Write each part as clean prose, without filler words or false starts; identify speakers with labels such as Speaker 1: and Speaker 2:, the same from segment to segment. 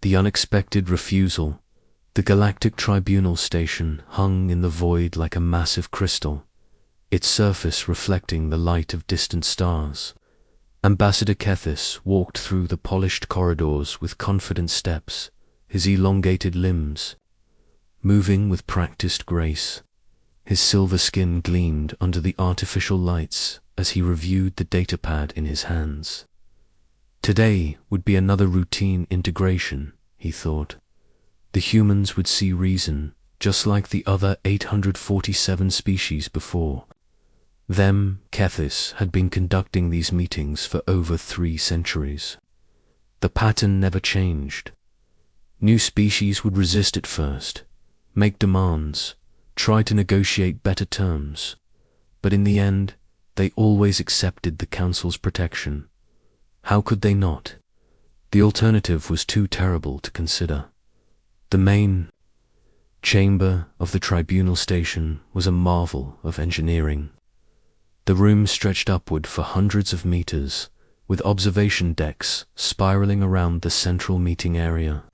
Speaker 1: The unexpected refusal. The Galactic Tribunal station hung in the void like a massive crystal, its surface reflecting the light of distant stars. Ambassador Kethis walked through the polished corridors with confident steps, his elongated limbs moving with practiced grace. His silver skin gleamed under the artificial lights as he reviewed the datapad in his hands. Today would be another routine integration, he thought. The humans would see reason, just like the other 847 species before them. Kethis had been conducting these meetings for over 3 centuries. The pattern never changed. New species would resist at first, make demands, try to negotiate better terms, but in the end, they always accepted the Council's protection. How could they not? The alternative was too terrible to consider. The main chamber of the Tribunal station was a marvel of engineering. The room stretched upward for hundreds of meters, with observation decks spiraling around the central meeting area.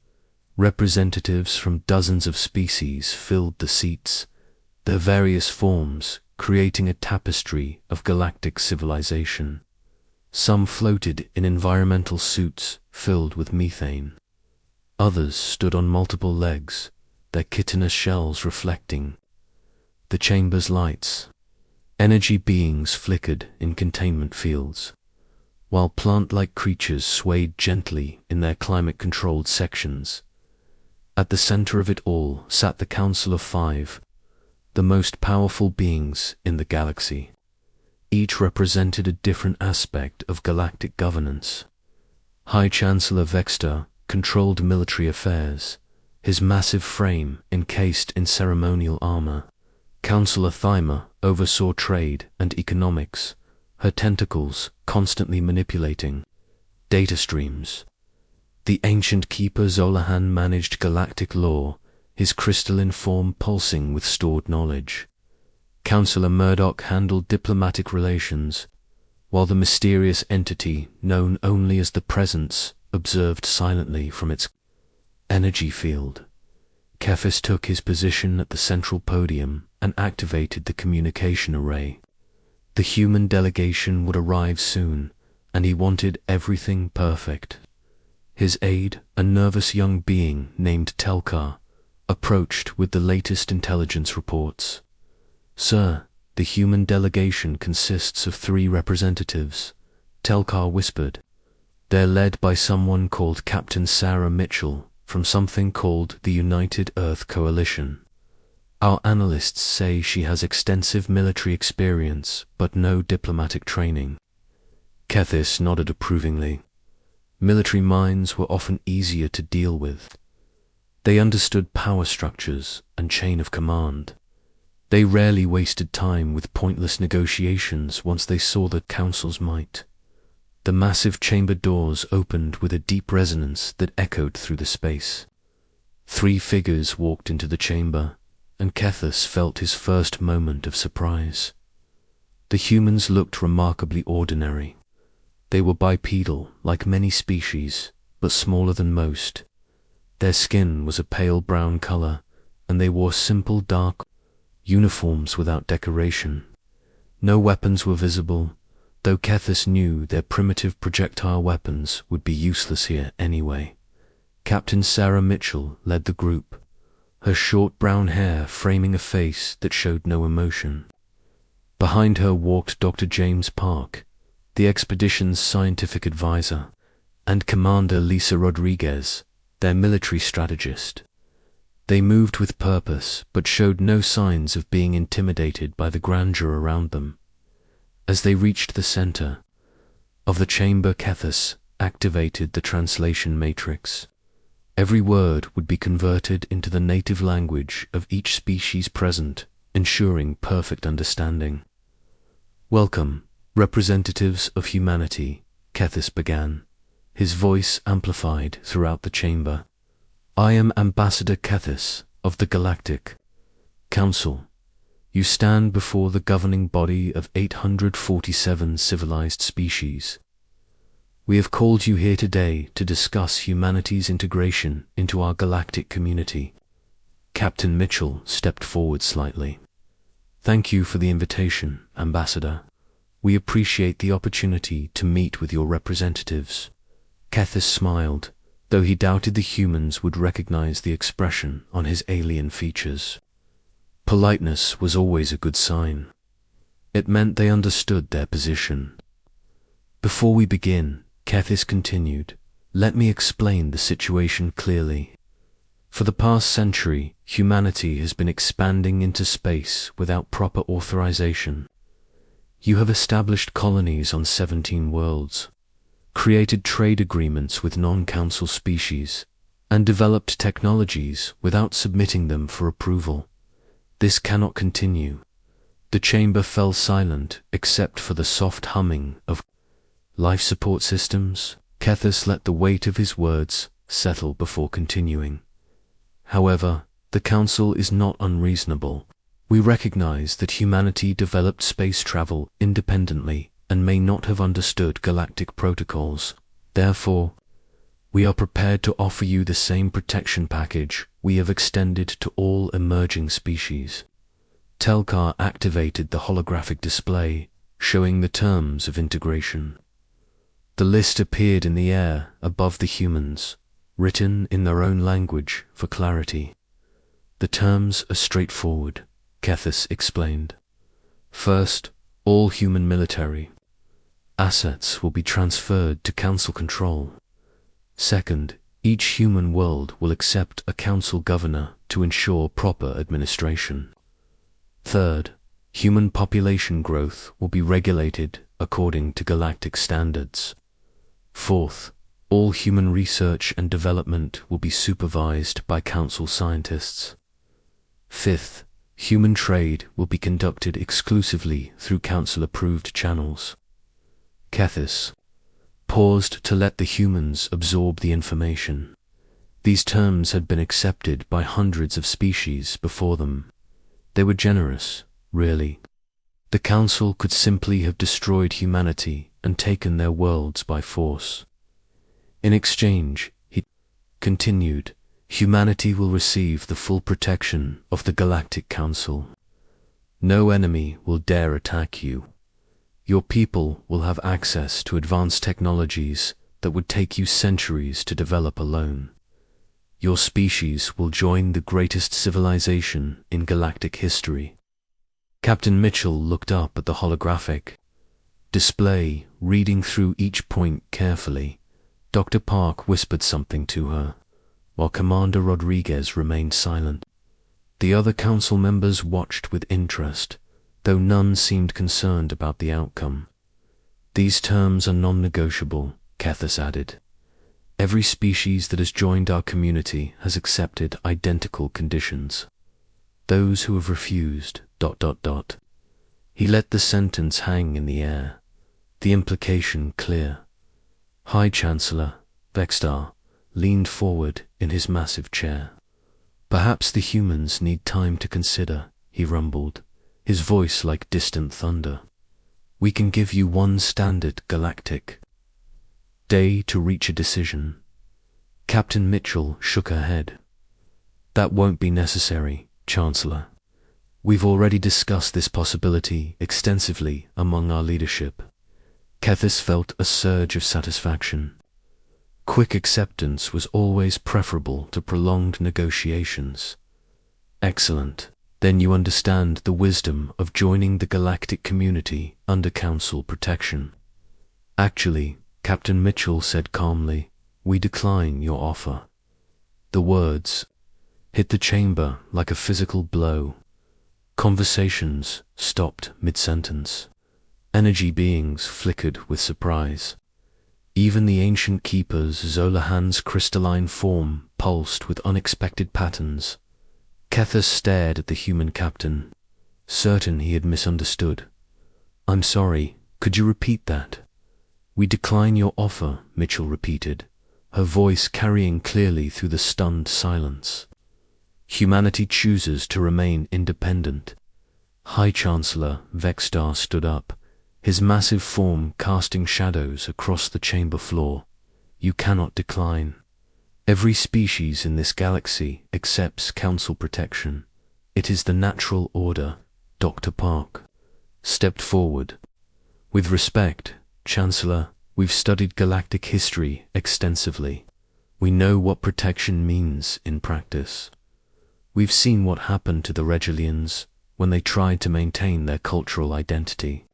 Speaker 1: Representatives from dozens of species filled the seats, their various forms creating a tapestry of galactic civilization. Some floated in environmental suits filled with methane. Others stood on multiple legs, their chitinous shells reflecting the chamber's lights. Energy beings flickered in containment fields, while plant-like creatures swayed gently in their climate-controlled sections. At the center of it all sat the Council of 5, the most powerful beings in the galaxy. Each represented a different aspect of galactic governance. High Chancellor Vexter controlled military affairs, his massive frame encased in ceremonial armor. Councillor Thyma oversaw trade and economics, her tentacles constantly manipulating data streams. The ancient keeper Zolahan managed galactic law, his crystalline form pulsing with stored knowledge. Councillor Murdoch handled diplomatic relations, while the mysterious entity known only as the Presence observed silently from its energy field. Kethis took his position at the central podium and activated the communication array. The human delegation would arrive soon, and he wanted everything perfect. His aide, a nervous young being named Telkar, approached with the latest intelligence reports. "Sir, the human delegation consists of 3 representatives," Telkar whispered. "They're led by someone called Captain Sarah Mitchell from something called the United Earth Coalition. Our analysts say she has extensive military experience but no diplomatic training." Kethis nodded approvingly. Military minds were often easier to deal with. They understood power structures and chain of command. They rarely wasted time with pointless negotiations once they saw the Council's might. The massive chamber doors opened with a deep resonance that echoed through the space. 3 figures walked into the chamber, and Kethis felt his first moment of surprise. The humans looked remarkably ordinary. They were bipedal, like many species, but smaller than most. Their skin was a pale brown color, and they wore simple dark uniforms without decoration. No weapons were visible, though Kethis knew their primitive projectile weapons would be useless here anyway. Captain Sarah Mitchell led the group, her short brown hair framing a face that showed no emotion. Behind her walked Dr. James Park, the expedition's scientific advisor, and Commander Lisa Rodriguez, their military strategist. They moved with purpose, but showed no signs of being intimidated by the grandeur around them. As they reached the center of the chamber, Kethis activated the translation matrix. Every word would be converted into the native language of each species present, ensuring perfect understanding. "Welcome, representatives of humanity," Kethis began, his voice amplified throughout the chamber. "I am Ambassador Kethis of the Galactic Council. You stand before the governing body of 847 civilized species. We have called you here today to discuss humanity's integration into our galactic community. Captain Mitchell stepped forward slightly. Thank you for the invitation, Ambassador. We appreciate the opportunity to meet with your representatives. Kethis smiled, though he doubted the humans would recognize the expression on his alien features. Politeness was always a good sign. It meant they understood their position. Before we begin, Kethis continued, let me explain the situation clearly. For the past century, humanity has been expanding into space without proper authorization. You have established colonies on 17 worlds, created trade agreements with non-council species, and developed technologies without submitting them for approval. This cannot continue. The chamber fell silent except for the soft humming of life support systems. Kethis let the weight of his words settle before continuing. However, the Council is not unreasonable. We recognize that humanity developed space travel independently and may not have understood galactic protocols. Therefore, we are prepared to offer you the same protection package we have extended to all emerging species. Telkar activated the holographic display, showing the terms of integration. The list appeared in the air above the humans, written in their own language for clarity. The terms are straightforward, Kethis explained. First, all human military assets will be transferred to Council control. Second, each human world will accept a Council governor to ensure proper administration. Third, human population growth will be regulated according to galactic standards. Fourth, all human research and development will be supervised by Council scientists. Fifth, human trade will be conducted exclusively through Council-approved channels. Kethis paused to let the humans absorb the information. These terms had been accepted by hundreds of species before them. They were generous, really. The Council could simply have destroyed humanity and taken their worlds by force. In exchange, he continued, humanity will receive the full protection of the Galactic Council. No enemy will dare attack you. Your people will have access to advanced technologies that would take you centuries to develop alone. Your species will join the greatest civilization in galactic history. Captain Mitchell looked up at the holographic display, reading through each point carefully. Dr. Park whispered something to her, while Commander Rodriguez remained silent. The other Council members watched with interest, though none seemed concerned about the outcome. These terms are non-negotiable, Kethis added. Every species that has joined our community has accepted identical conditions. Those who have refused... He let the sentence hang in the air, the implication clear. High Chancellor Vextar leaned forward in his massive chair. Perhaps the humans need time to consider, he rumbled, his voice like distant thunder. We can give you one standard galactic day to reach a decision. Captain Mitchell shook her head. That won't be necessary, Chancellor. We've already discussed this possibility extensively among our leadership. Kethis felt a surge of satisfaction. Quick acceptance was always preferable to prolonged negotiations. Excellent. Then you understand the wisdom of joining the galactic community under Council protection. Actually, Captain Mitchell said calmly, we decline your offer. The words hit the chamber like a physical blow. Conversations stopped mid-sentence. Energy beings flickered with surprise. Even the ancient keeper's Zolahan's crystalline form pulsed with unexpected patterns. Kethis stared at the human captain, certain he had misunderstood. I'm sorry, could you repeat that? We decline your offer, Mitchell repeated, her voice carrying clearly through the stunned silence. Humanity chooses to remain independent. High Chancellor Vextar stood up, his massive form casting shadows across the chamber floor. You cannot decline. Every species in this galaxy accepts Council protection. It is the natural order. Dr. Park stepped forward. With respect, Chancellor, we've studied galactic history extensively. We know what protection means in practice. We've seen what happened to the Regilians when they tried to maintain their cultural identity.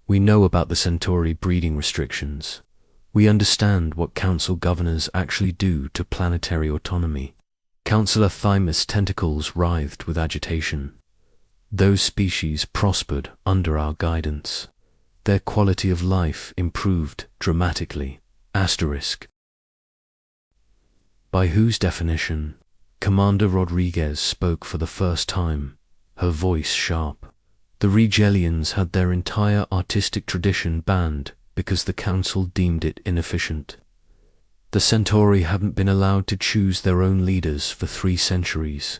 Speaker 1: We know about the Centauri breeding restrictions. We understand what Council governors actually do to planetary autonomy. Councillor Thymus' tentacles writhed with agitation. Those species prospered under our guidance. Their quality of life improved dramatically. Asterisk. By whose definition? Commander Rodriguez spoke for the first time, her voice sharp. The Regelians had their entire artistic tradition banned because the Council deemed it inefficient. The Centauri haven't been allowed to choose their own leaders for 3 centuries.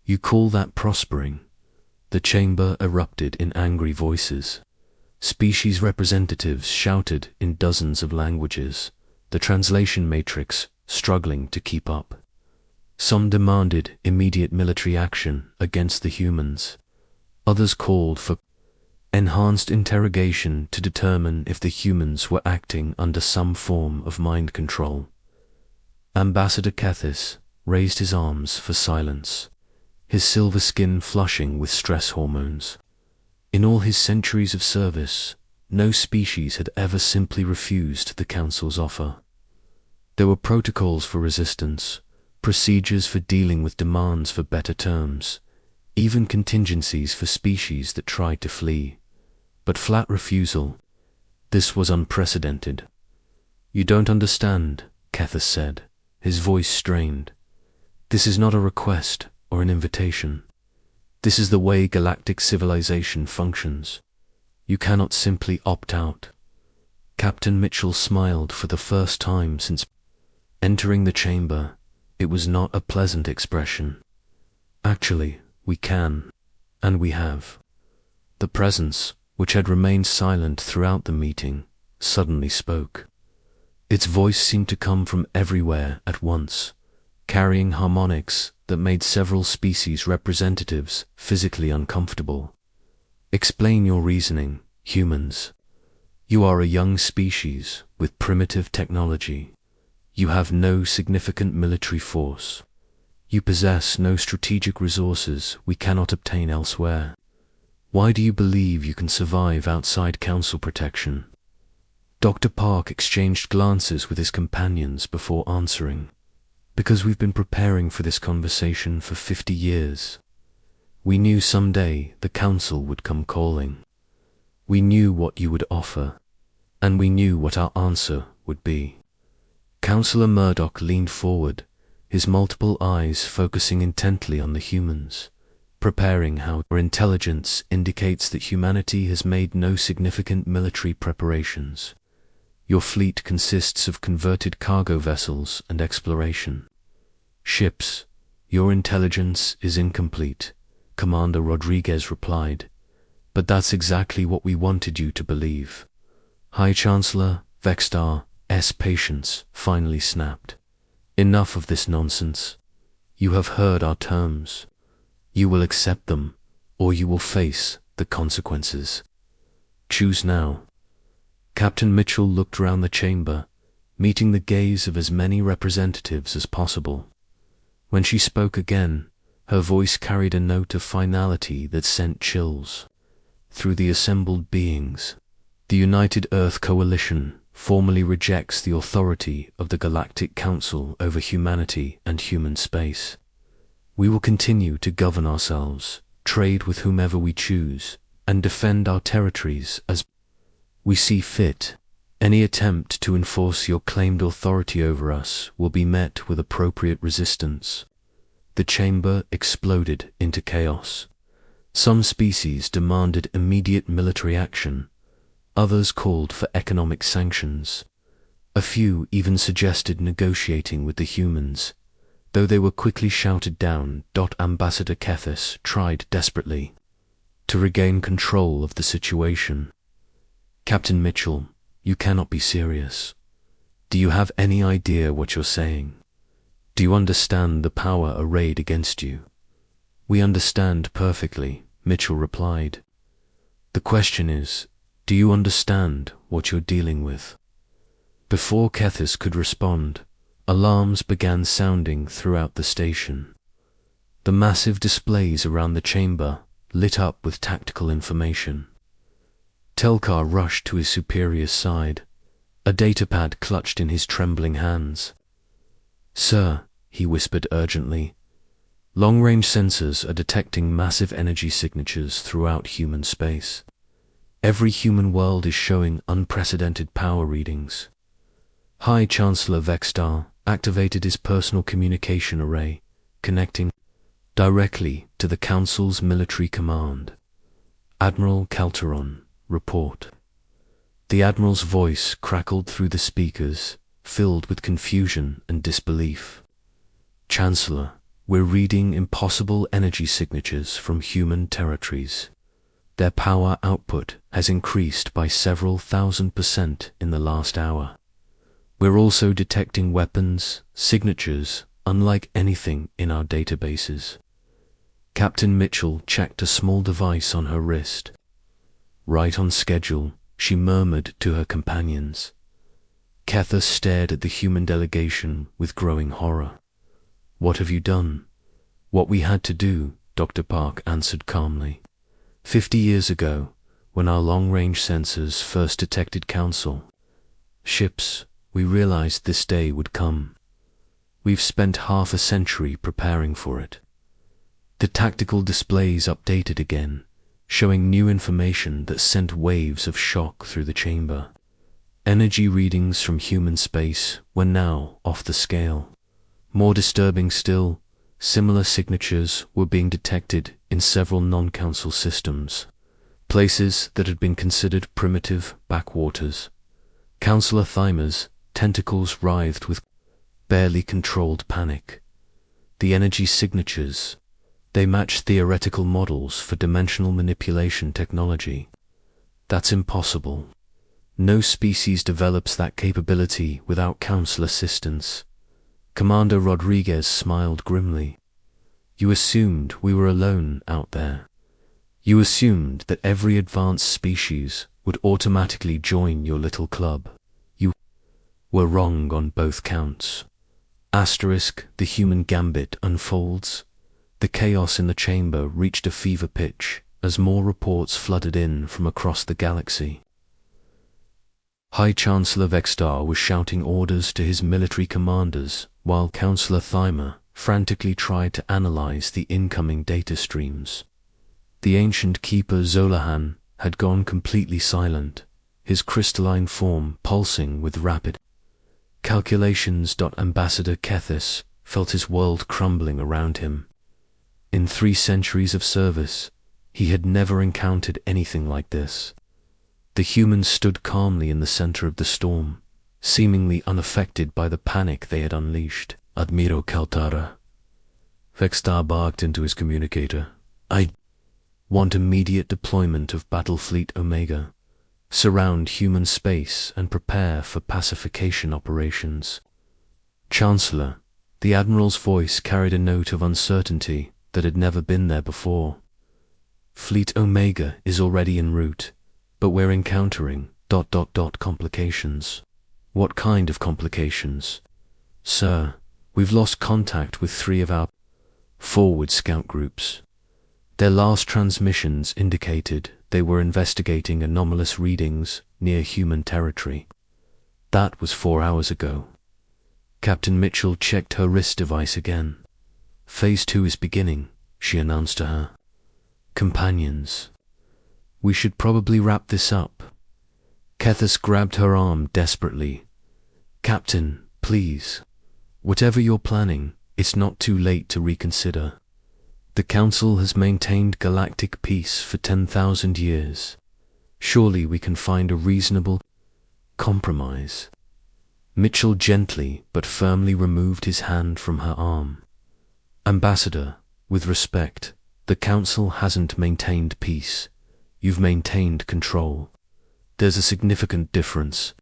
Speaker 1: You call that prospering? The chamber erupted in angry voices. Species representatives shouted in dozens of languages, the translation matrix struggling to keep up. Some demanded immediate military action against the humans. Others called for enhanced interrogation to determine if the humans were acting under some form of mind control. Ambassador Kethis raised his arms for silence, his silver skin flushing with stress hormones. In all his centuries of service, no species had ever simply refused the Council's offer. There were protocols for resistance, procedures for dealing with demands for better terms, even contingencies for species that tried to flee. But flat refusal, this was unprecedented. You don't understand, Kethis said, his voice strained. This is not a request or an invitation. This is the way galactic civilization functions. You cannot simply opt out. Captain Mitchell smiled for the first time since entering the chamber. It was not a pleasant expression. Actually, we can, and we have. The presence, which had remained silent throughout the meeting, suddenly spoke. Its voice seemed to come from everywhere at once, carrying harmonics that made several species representatives physically uncomfortable. Explain your reasoning, humans. You are a young species with primitive technology. You have no significant military force. You possess no strategic resources we cannot obtain elsewhere. Why do you believe you can survive outside Council protection? Dr. Park exchanged glances with his companions before answering. Because we've been preparing for this conversation for 50 years. We knew someday the Council would come calling. We knew what you would offer, and we knew what our answer would be. Councillor Murdoch leaned forward, his multiple eyes focusing intently on the humans, preparing how our intelligence indicates that humanity has made no significant military preparations. Your fleet consists of converted cargo vessels and exploration. Ships. Your intelligence is incomplete, Commander Rodriguez replied. But that's exactly what we wanted you to believe. High Chancellor Vextar's patience finally snapped. Enough of this nonsense. You have heard our terms. You will accept them, or you will face the consequences. Choose now. Captain Mitchell looked round the chamber, meeting the gaze of as many representatives as possible. When she spoke again, her voice carried a note of finality that sent chills through the assembled beings. The United Earth Coalition formally rejects the authority of the Galactic Council over humanity and human space. We will continue to govern ourselves, trade with whomever we choose, and defend our territories as we see fit. Any attempt to enforce your claimed authority over us will be met with appropriate resistance. The chamber exploded into chaos. Some species demanded immediate military action. Others called for economic sanctions. A few even suggested negotiating with the humans, though they were quickly shouted down. Ambassador Kethis tried desperately to regain control of the situation. Captain Mitchell, you cannot be serious. Do you have any idea what you're saying? Do you understand the power arrayed against you? We understand perfectly, Mitchell replied. The question is, do you understand what you're dealing with? Before Kethis could respond, alarms began sounding throughout the station. The massive displays around the chamber lit up with tactical information. Telkar rushed to his superior's side, a datapad clutched in his trembling hands. Sir, he whispered urgently, long-range sensors are detecting massive energy signatures throughout human space. Every human world is showing unprecedented power readings. High Chancellor Vextar activated his personal communication array, connecting directly to the Council's military command. Admiral Calteron, report. The Admiral's voice crackled through the speakers, filled with confusion and disbelief. Chancellor, we're reading impossible energy signatures from human territories. Their power output has increased by several 1,000% in the last hour. We're also detecting weapons, signatures, unlike anything in our databases. Captain Mitchell checked a small device on her wrist. Right on schedule, she murmured to her companions. Kethis stared at the human delegation with growing horror. What have you done? What we had to do, Dr. Park answered calmly. 50 years ago, when our long-range sensors first detected Council ships, we realized this day would come. We've spent half a century preparing for it. The tactical displays updated again, showing new information that sent waves of shock through the chamber. Energy readings from human space were now off the scale. More disturbing still, similar signatures were being detected in several non-Council systems, places that had been considered primitive backwaters. Councillor Thymer's tentacles writhed with barely controlled panic. The energy signatures, they match theoretical models for dimensional manipulation technology. That's impossible. No species develops that capability without Council assistance. Commander Rodriguez smiled grimly. You assumed we were alone out there. You assumed that every advanced species would automatically join your little club. You were wrong on both counts. Asterisk, the human gambit unfolds. The chaos in the chamber reached a fever pitch as more reports flooded in from across the galaxy. High Chancellor Vextar was shouting orders to his military commanders, while Councillor Thymer frantically tried to analyze the incoming data streams. The ancient keeper Zolahan had gone completely silent, his crystalline form pulsing with rapid calculations. Ambassador Kethis felt his world crumbling around him. In 3 centuries of service, he had never encountered anything like this. The humans stood calmly in the center of the storm, seemingly unaffected by the panic they had unleashed. Admiral Kaltara. Vextar barked into his communicator. I want immediate deployment of Battlefleet Omega. Surround human space and prepare for pacification operations. Chancellor, the Admiral's voice carried a note of uncertainty that had never been there before. Fleet Omega is already en route, but we're encountering ... complications. What kind of complications? Sir, we've lost contact with 3 of our forward scout groups. Their last transmissions indicated they were investigating anomalous readings near human territory. That was 4 hours ago. Captain Mitchell checked her wrist device again. Phase 2 is beginning, she announced to her companions. We should probably wrap this up. Kethis grabbed her arm desperately. Captain, please. Whatever you're planning, it's not too late to reconsider. The Council has maintained galactic peace for 10,000 years. Surely we can find a reasonable compromise. Mitchell gently but firmly removed his hand from her arm. Ambassador, with respect, the Council hasn't maintained peace. You've maintained control. There's a significant difference.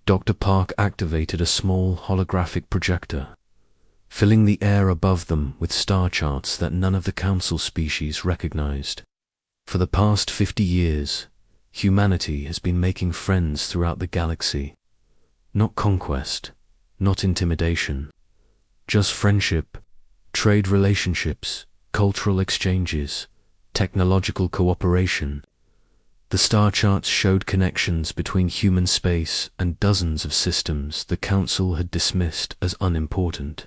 Speaker 1: Dr. Park activated a small holographic projector, filling the air above them with star charts that none of the Council species recognized. For the past 50 years, humanity has been making friends throughout the galaxy. Not conquest, not intimidation, just friendship, trade relationships, cultural exchanges, technological cooperation. The star charts showed connections between human space and dozens of systems the Council had dismissed as unimportant.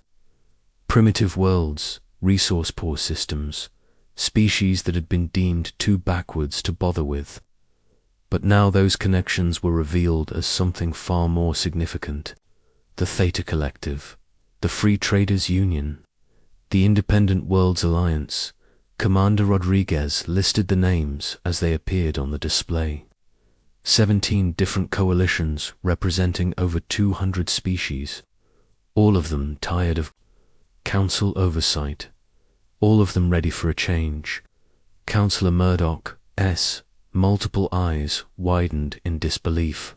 Speaker 1: Primitive worlds, resource-poor systems, species that had been deemed too backwards to bother with. But now those connections were revealed as something far more significant. The Theta Collective, the Free Traders Union, the Independent Worlds Alliance. Commander Rodriguez listed the names as they appeared on the display. 17 different coalitions representing over 200 species, all of them tired of Council oversight, all of them ready for a change. Councillor Murdoch's multiple eyes widened in disbelief.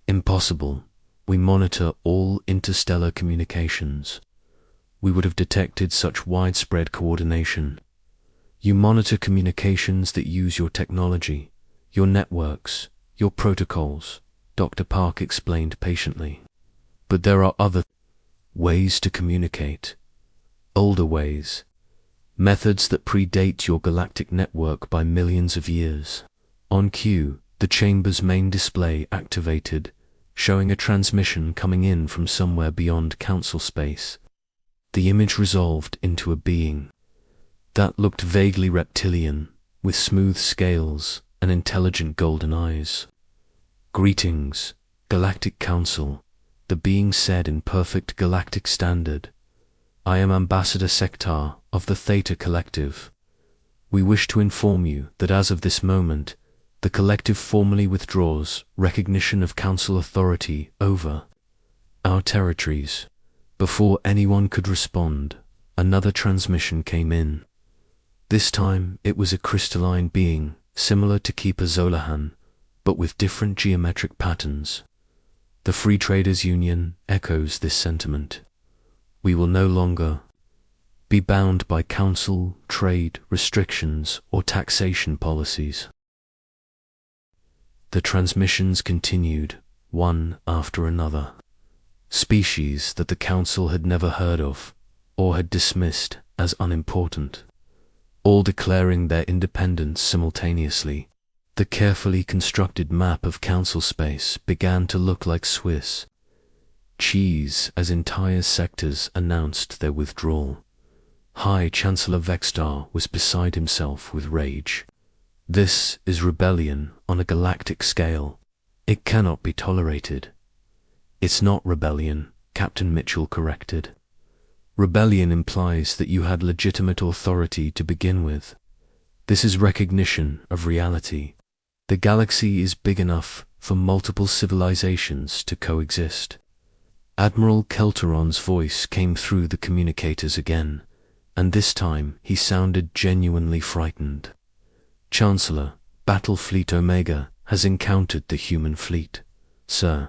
Speaker 1: Impossible. We monitor all interstellar communications. We would have detected such widespread coordination. You monitor communications that use your technology, your networks, your protocols, Dr. Park explained patiently. But there are other ways to communicate. Older ways. Methods that predate your galactic network by millions of years. On cue, the chamber's main display activated, showing a transmission coming in from somewhere beyond Council space. The image resolved into a being that looked vaguely reptilian, with smooth scales and intelligent golden eyes. "Greetings, Galactic Council," the being said in perfect galactic standard. "I am Ambassador Sectar of the Theta Collective. We wish to inform you that as of this moment, the Collective formally withdraws recognition of Council authority over our territories." Before anyone could respond, another transmission came in. This time it was a crystalline being, similar to Keeper Zolahan, but with different geometric patterns. The Free Traders Union echoes this sentiment. We will no longer be bound by Council, trade, restrictions, or taxation policies. The transmissions continued, one after another. Species that the Council had never heard of, or had dismissed as unimportant, all declaring their independence simultaneously. The carefully constructed map of Council space began to look like Swiss cheese as entire sectors announced their withdrawal. High Chancellor Vextar was beside himself with rage. This is rebellion on a galactic scale. It cannot be tolerated. It's not rebellion, Captain Mitchell corrected. Rebellion implies that you had legitimate authority to begin with. This is recognition of reality. The galaxy is big enough for multiple civilizations to coexist. Admiral Kelteron's voice came through the communicators again, and this time he sounded genuinely frightened. "Chancellor, Battlefleet Omega has encountered the human fleet. Sir,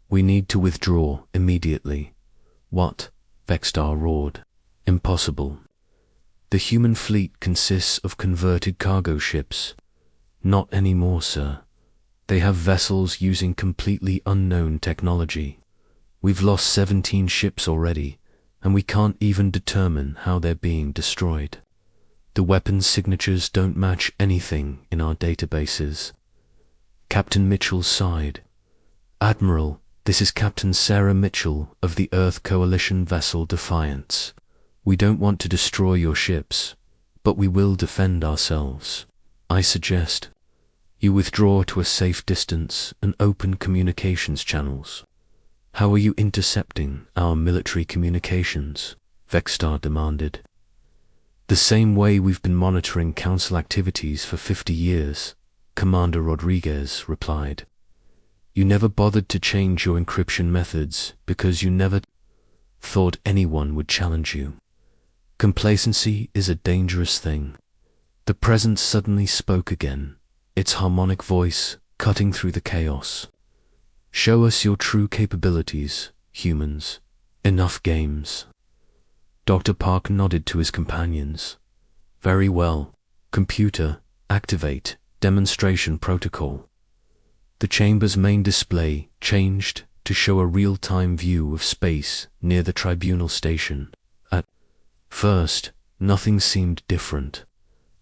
Speaker 1: we need to withdraw immediately." "What?" Vextar roared. "Impossible. The human fleet consists of converted cargo ships." "Not anymore, sir. They have vessels using completely unknown technology. We've lost 17 ships already, and we can't even determine how they're being destroyed. The weapons signatures don't match anything in our databases." Captain Mitchell sighed. "Admiral, this is Captain Sarah Mitchell of the Earth Coalition vessel Defiance. We don't want to destroy your ships, but we will defend ourselves. I suggest you withdraw to a safe distance and open communications channels." "How are you intercepting our military communications?" Vextar demanded. "The same way we've been monitoring Council activities for 50 years, Commander Rodriguez replied. "You never bothered to change your encryption methods because you never thought anyone would challenge you. Complacency is a dangerous thing." The presence suddenly spoke again, its harmonic voice cutting through the chaos. Show us your true capabilities, humans. Enough games. Dr. Park nodded to his companions. Very well. Computer, activate demonstration protocol. The chamber's main display changed to show a real-time view of space near the tribunal station. At first, nothing seemed different,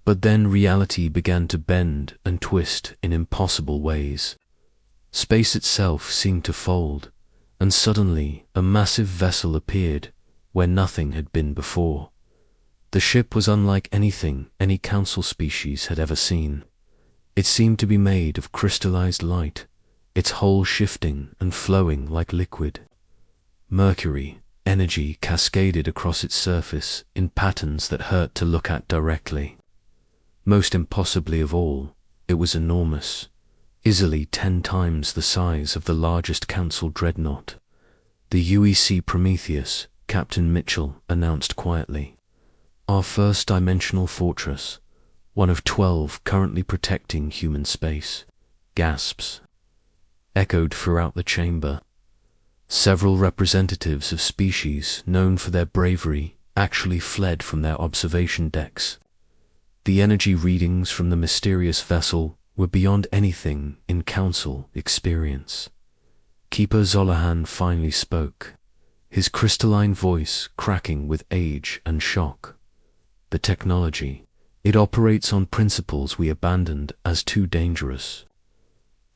Speaker 1: but then reality began to bend and twist in impossible ways. Space itself seemed to fold, and suddenly a massive vessel appeared where nothing had been before. The ship was unlike anything any council species had ever seen. It seemed to be made of crystallized light, its hull shifting and flowing like liquid. Mercury, energy cascaded across its surface in patterns that hurt to look at directly. Most impossibly of all, it was enormous, easily 10 times the size of the largest council dreadnought. The UEC Prometheus, Captain Mitchell announced quietly. Our first dimensional fortress, one of 12 currently protecting human space. Gasps echoed throughout the chamber. Several representatives of species known for their bravery actually fled from their observation decks. The energy readings from the mysterious vessel were beyond anything in council experience. Keeper Zolahan finally spoke, his crystalline voice cracking with age and shock. The technology, it operates on principles we abandoned as too dangerous.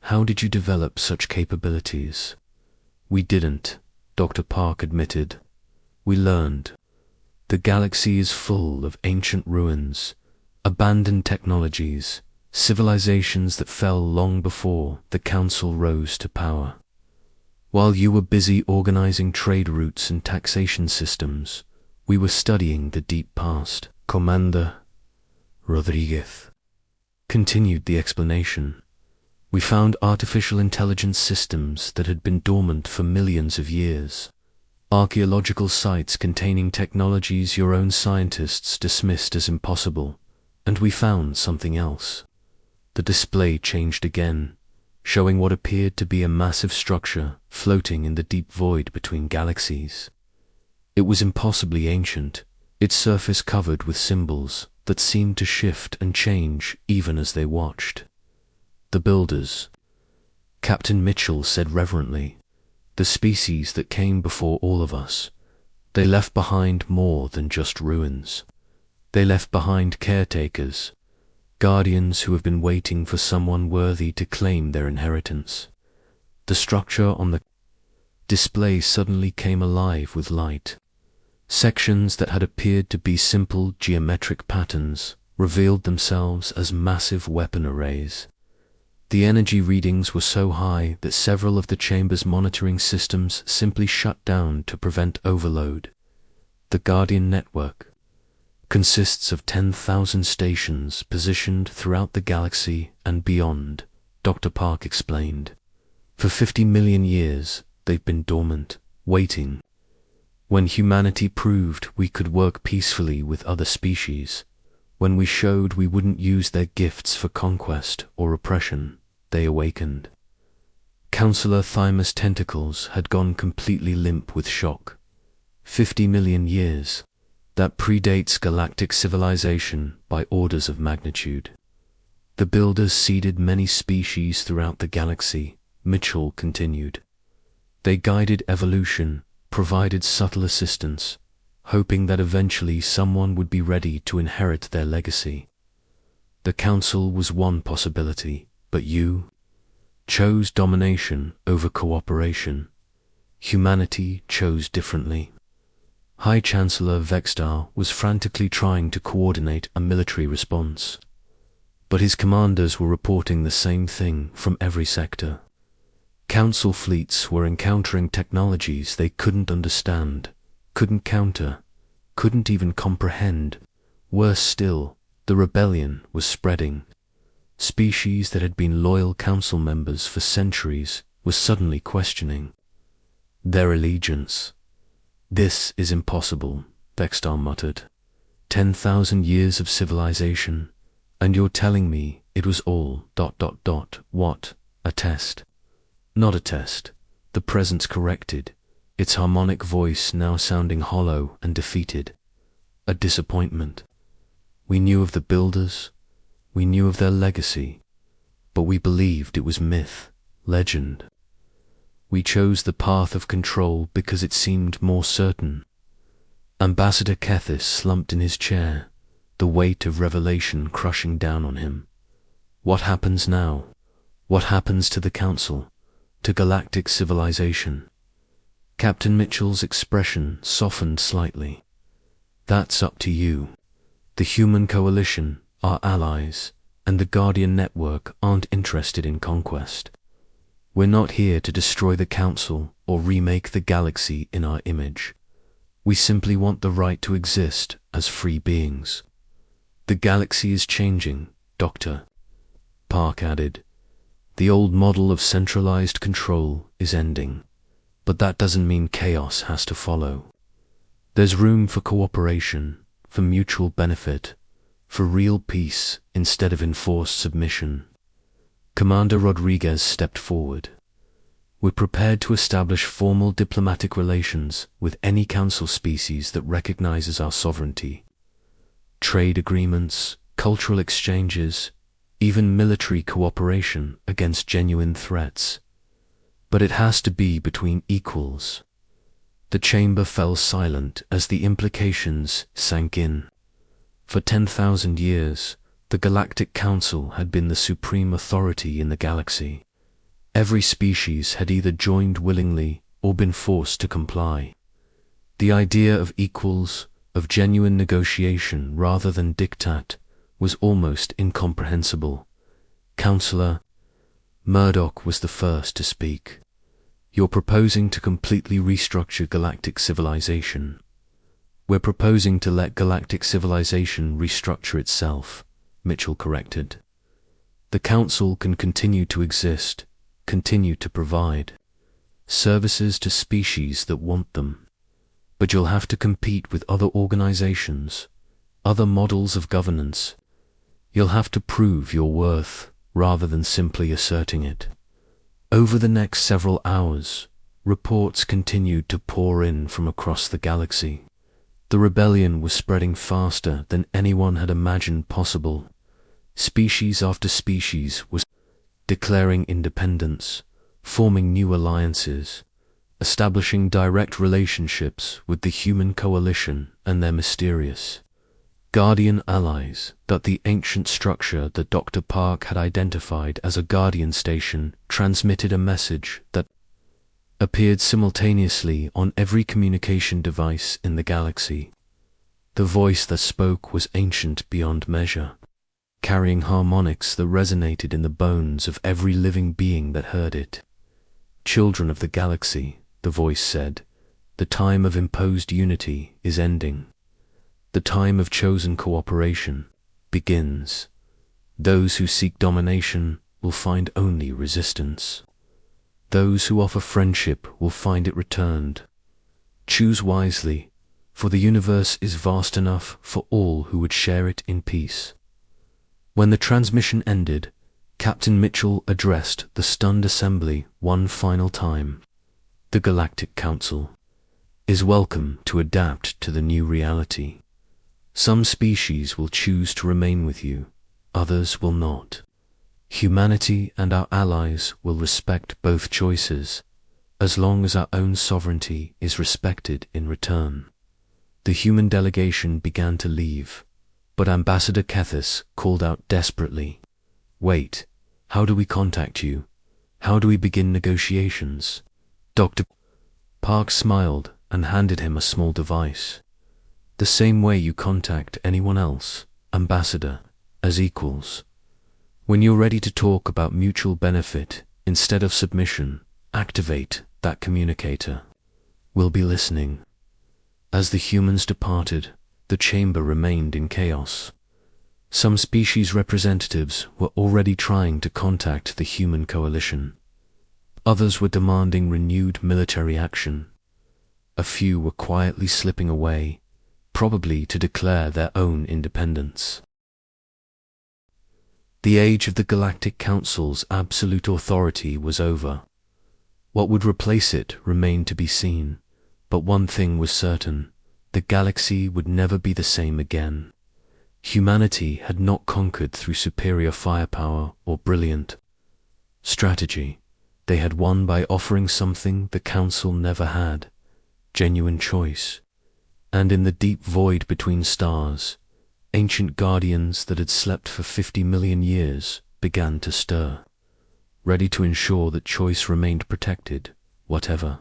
Speaker 1: How did you develop such capabilities? We didn't, Dr. Park admitted. We learned. The galaxy is full of ancient ruins, abandoned technologies, civilizations that fell long before the Council rose to power. While you were busy organizing trade routes and taxation systems, we were studying the deep past. Commander Rodriguez continued the explanation. We found artificial intelligence systems that had been dormant for millions of years. Archaeological sites containing technologies your own scientists dismissed as impossible, and we found something else. The display changed again, showing what appeared to be a massive structure floating in the deep void between galaxies. It was impossibly ancient, its surface covered with symbols that seemed to shift and change even as they watched. The builders, Captain Mitchell said reverently, the species that came before all of us, they left behind more than just ruins. They left behind caretakers, guardians who have been waiting for someone worthy to claim their inheritance. The structure on the display suddenly came alive with light. Sections that had appeared to be simple geometric patterns revealed themselves as massive weapon arrays. The energy readings were so high that several of the chamber's monitoring systems simply shut down to prevent overload. The Guardian network consists of 10,000 stations positioned throughout the galaxy and beyond, Dr. Park explained. For 50 million years, they've been dormant, waiting. When humanity proved we could work peacefully with other species, when we showed we wouldn't use their gifts for conquest or oppression, they awakened. Councillor Thymus' tentacles had gone completely limp with shock. 50 million years. That predates galactic civilization by orders of magnitude. The builders seeded many species throughout the galaxy, Mitchell continued. They guided evolution, provided subtle assistance, hoping that eventually someone would be ready to inherit their legacy. The Council was one possibility, but you chose domination over cooperation. Humanity chose differently. High Chancellor Vextar was frantically trying to coordinate a military response, but his commanders were reporting the same thing from every sector. Council fleets were encountering technologies they couldn't understand, couldn't counter, couldn't even comprehend. Worse still, the rebellion was spreading. Species that had been loyal council members for centuries were suddenly questioning their allegiance. This is impossible, Vextar muttered. 10,000 years of civilization, and you're telling me it was all ... What? A test. Not a test. The presence corrected, its harmonic voice now sounding hollow and defeated. A disappointment. We knew of the builders, we knew of their legacy, but we believed it was myth, legend. We chose the path of control because it seemed more certain. Ambassador Kethis slumped in his chair, the weight of revelation crushing down on him. What happens now? What happens to the Council, to galactic civilization? Captain Mitchell's expression softened slightly. That's up to you. The Human Coalition, our allies, and the Guardian Network aren't interested in conquest. We're not here to destroy the Council or remake the galaxy in our image. We simply want the right to exist as free beings. The galaxy is changing, Dr. Park added. The old model of centralized control is ending, but that doesn't mean chaos has to follow. There's room for cooperation, for mutual benefit, for real peace instead of enforced submission. Commander Rodriguez stepped forward. We're prepared to establish formal diplomatic relations with any Council species that recognizes our sovereignty. Trade agreements, cultural exchanges, even military cooperation against genuine threats. But it has to be between equals. The chamber fell silent as the implications sank in. For 10,000 years, the Galactic Council had been the supreme authority in the galaxy. Every species had either joined willingly or been forced to comply. The idea of equals, of genuine negotiation rather than diktat, was almost incomprehensible. Counselor, Murdoch was the first to speak. You're proposing to completely restructure galactic civilization. We're proposing to let galactic civilization restructure itself, Mitchell corrected. The Council can continue to exist, continue to provide services to species that want them. But you'll have to compete with other organizations, other models of governance. You'll have to prove your worth rather than simply asserting it. Over the next several hours, reports continued to pour in from across the galaxy. The rebellion was spreading faster than anyone had imagined possible. Species after species was declaring independence, forming new alliances, establishing direct relationships with the Human Coalition and their mysterious Guardian allies. That the ancient structure that Dr. Park had identified as a Guardian station transmitted a message that appeared simultaneously on every communication device in the galaxy. The voice that spoke was ancient beyond measure, carrying harmonics that resonated in the bones of every living being that heard it. Children of the galaxy, the voice said, the time of imposed unity is ending. The time of chosen cooperation begins. Those who seek domination will find only resistance. Those who offer friendship will find it returned. Choose wisely, for the universe is vast enough for all who would share it in peace. When the transmission ended, Captain Mitchell addressed the stunned assembly one final time. The Galactic Council is welcome to adapt to the new reality. Some species will choose to remain with you, others will not. Humanity and our allies will respect both choices, as long as our own sovereignty is respected in return. The human delegation began to leave, but Ambassador Kethis called out desperately, "Wait, how do we contact you? How do we begin negotiations?" Dr. Park smiled and handed him a small device. "The same way you contact anyone else, Ambassador, as equals. When you're ready to talk about mutual benefit instead of submission, activate that communicator. We'll be listening." As the humans departed, the chamber remained in chaos. Some species representatives were already trying to contact the Human Coalition. Others were demanding renewed military action. A few were quietly slipping away, probably to declare their own independence. The age of the Galactic Council's absolute authority was over. What would replace it remained to be seen, but one thing was certain: the galaxy would never be the same again. Humanity had not conquered through superior firepower or brilliant strategy. They had won by offering something the Council never had: genuine choice. And in the deep void between stars, ancient guardians that had slept for 50 million years began to stir, ready to ensure that choice remained protected, whatever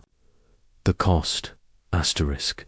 Speaker 1: the cost. Asterisk.